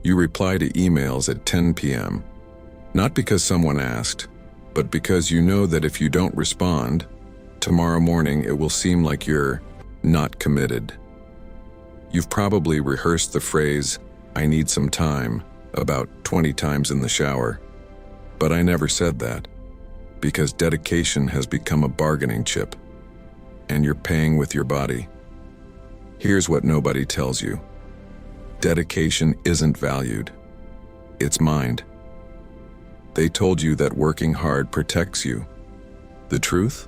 You reply to emails at 10 p.m., not because someone asked, but because you know that if you don't respond, tomorrow morning it will seem like you're not committed. You've probably rehearsed the phrase, "I need some time," about 20 times in the shower. But I never said that, because dedication has become a bargaining chip, and you're paying with your body. Here's what nobody tells you. Dedication isn't valued. It's mined. They told you that working hard protects you. The truth?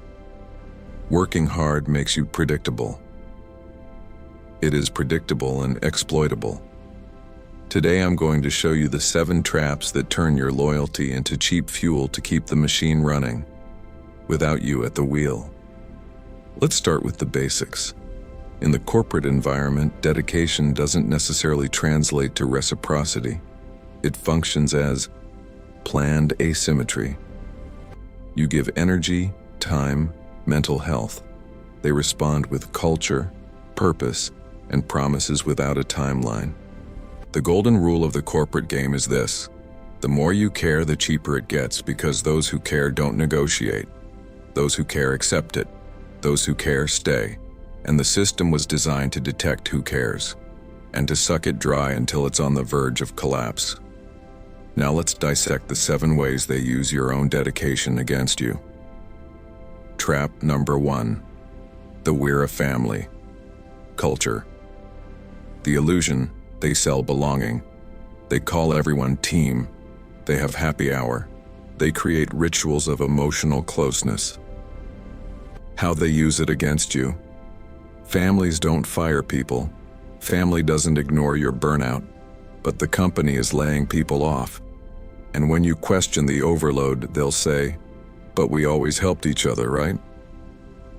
Working hard makes you predictable. It is predictable and exploitable. Today I'm going to show you the 7 traps that turn your loyalty into cheap fuel to keep the machine running, without you at the wheel. Let's start with the basics. In the corporate environment, dedication doesn't necessarily translate to reciprocity. It functions as planned asymmetry. You give energy, time, mental health. They respond with culture, purpose, and promises without a timeline. The golden rule of the corporate game is this: the more you care, the cheaper it gets, because those who care don't negotiate. Those who care accept it. Those who care stay. And the system was designed to detect who cares, and to suck it dry until it's on the verge of collapse. Now let's dissect the 7 ways they use your own dedication against you. Trap number 1. The "we're a family" culture. The illusion: they sell belonging. They call everyone team. They have happy hour. They create rituals of emotional closeness. How they use it against you. Families don't fire people. Family doesn't ignore your burnout. But the company is laying people off. And when you question the overload, they'll say, "But we always helped each other, right?"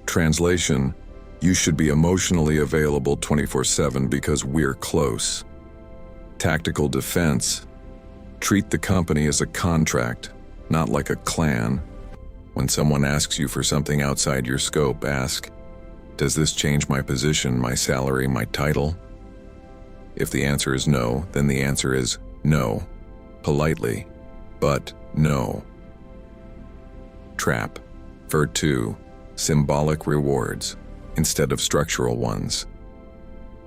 Translation: you should be emotionally available 24/7 because we're close. Tactical defense: treat the company as a contract, not like a clan. When someone asks you for something outside your scope, ask, "Does this change my position, my salary, my title?" If the answer is no, then the answer is no. Politely, but no. Trap. For 2. Symbolic rewards instead of structural ones.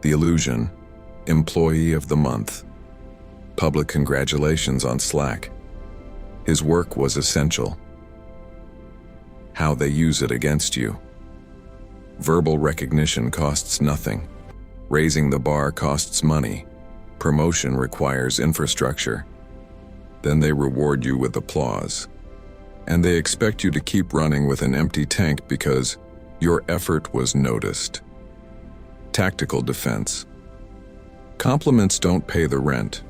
The illusion: employee of the month. Public congratulations on Slack. His work was essential. How they use it against you. Verbal recognition costs nothing. Raising the bar costs money. Promotion requires infrastructure. Then they reward you with applause. And they expect you to keep running with an empty tank because your effort was noticed. Tactical defense. Compliments don't pay the rent.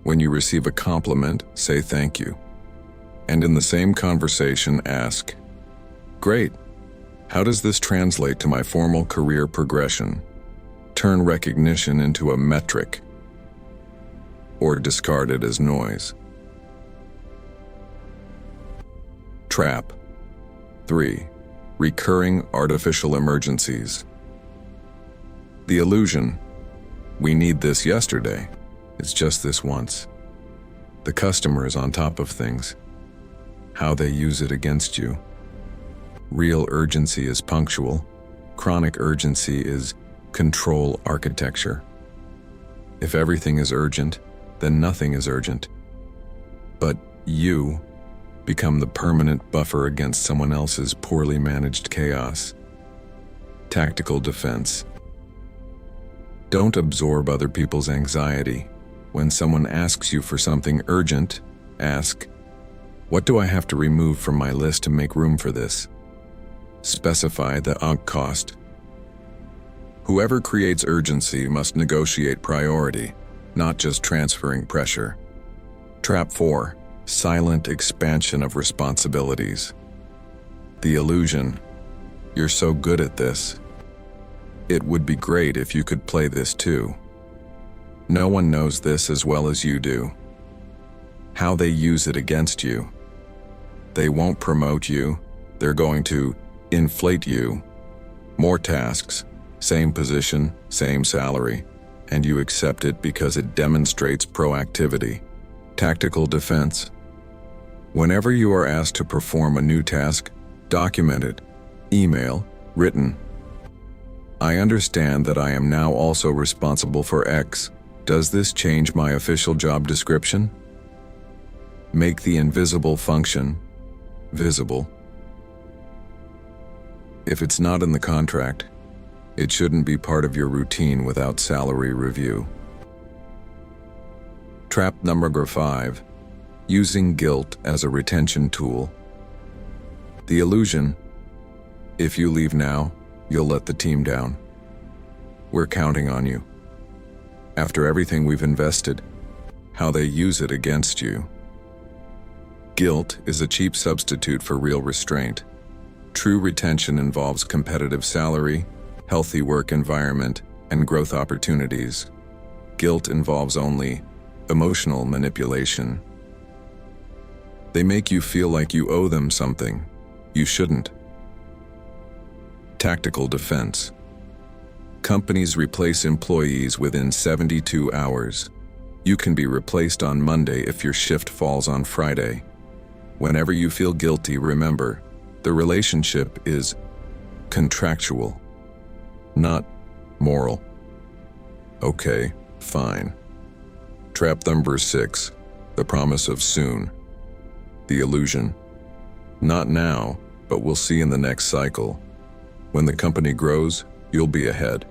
When you receive a compliment, say thank you. And in the same conversation, ask, "Great. How does this translate to my formal career progression?" Turn recognition into a metric, or discard it as noise. Trap. 3. Recurring artificial emergencies. The illusion: we need this yesterday. It's just this once. The customer is on top of things. How they use it against you. Real urgency is punctual. Chronic urgency is control architecture. If everything is urgent, then nothing is urgent. But you become the permanent buffer against someone else's poorly managed chaos. Tactical defense. Don't absorb other people's anxiety. When someone asks you for something urgent, ask, "What do I have to remove from my list to make room for this?" Specify the UNC cost. Whoever creates urgency must negotiate priority, not just transferring pressure. Trap 4. Silent expansion of responsibilities. The illusion: you're so good at this. It would be great if you could play this too. No one knows this as well as you do. How they use it against you. They won't promote you. They're going to inflate you. More tasks, same position, same salary, and you accept it because it demonstrates proactivity. Tactical defense. Whenever you are asked to perform a new task, document it. Email, written. I understand that I am now also responsible for X. Does this change my official job description? Make the invisible function visible. If it's not in the contract, it shouldn't be part of your routine without salary review. Trap number 5. Using guilt as a retention tool. The illusion: if you leave now, you'll let the team down. We're counting on you. After everything we've invested, how they use it against you. Guilt is a cheap substitute for real restraint. True retention involves competitive salary, healthy work environment, and growth opportunities. Guilt involves only emotional manipulation. They make you feel like you owe them something. You shouldn't. Tactical defense. Companies replace employees within 72 hours. You can be replaced on Monday if your shift falls on Friday. Whenever you feel guilty, remember, the relationship is contractual, not moral. Okay, fine. Trap number 6. The promise of soon. The illusion. Not now, but we'll see in the next cycle. When the company grows, you'll be ahead.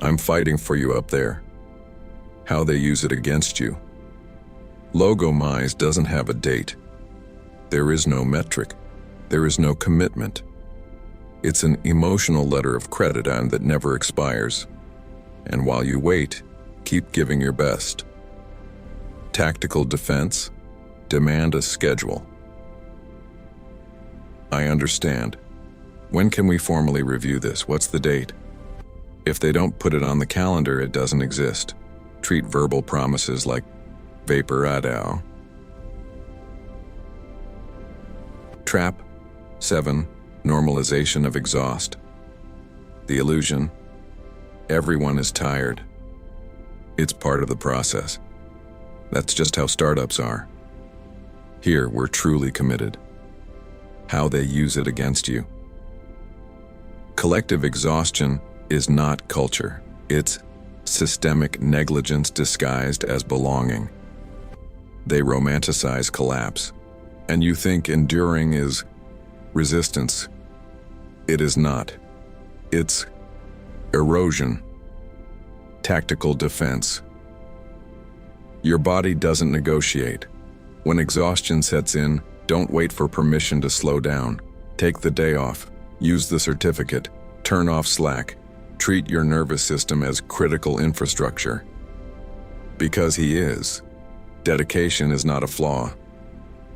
I'm fighting for you up there. How they use it against you. Logomize doesn't have a date. There is no metric. There is no commitment. It's an emotional letter of credit and that never expires. And while you wait, keep giving your best. Tactical defense. Demand a schedule. I understand. When can we formally review this? What's the date? If they don't put it on the calendar, it doesn't exist. Treat verbal promises like vaporado. Trap 7. Normalization of exhaust. The illusion: everyone is tired. It's part of the process. That's just how startups are. Here, we're truly committed. How they use it against you. Collective exhaustion is not culture. It's systemic negligence disguised as belonging. They romanticize collapse, and you think enduring is resistance. It is not. It's erosion. Tactical defense. Your body doesn't negotiate. When exhaustion sets in, don't wait for permission to slow down. Take the day off. Use the certificate. Turn off Slack. Treat your nervous system as critical infrastructure. Because he is. Dedication is not a flaw.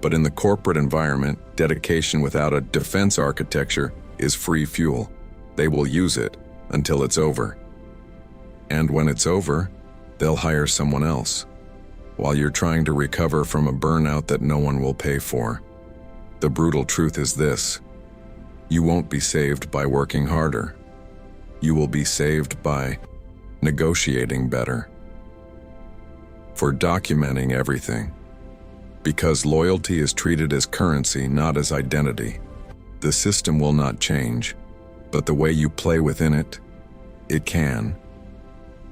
But in the corporate environment, dedication without a defense architecture is free fuel. They will use it until it's over. And when it's over, they'll hire someone else, while you're trying to recover from a burnout that no one will pay for. The brutal truth is this: you won't be saved by working harder. You will be saved by negotiating better. For documenting everything. Because loyalty is treated as currency, not as identity. The system will not change, but the way you play within it, it can.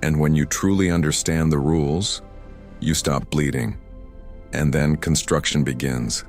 And when you truly understand the rules, you stop bleeding, and then construction begins.